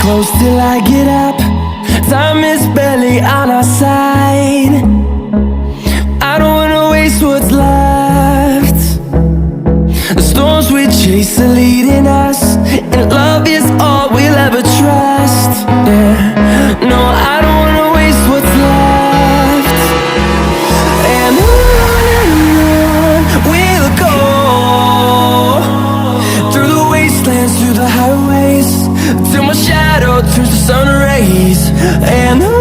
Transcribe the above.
close till I get up. Time is barely on our side. I don't wanna waste what's left. The storms we chase are leading us, and love is all we'll ever trust. Yeah, no, I don't wanna waste what's left. And on we'll go, through the wastelands, through the highways, till my shadow turns to sun rays. And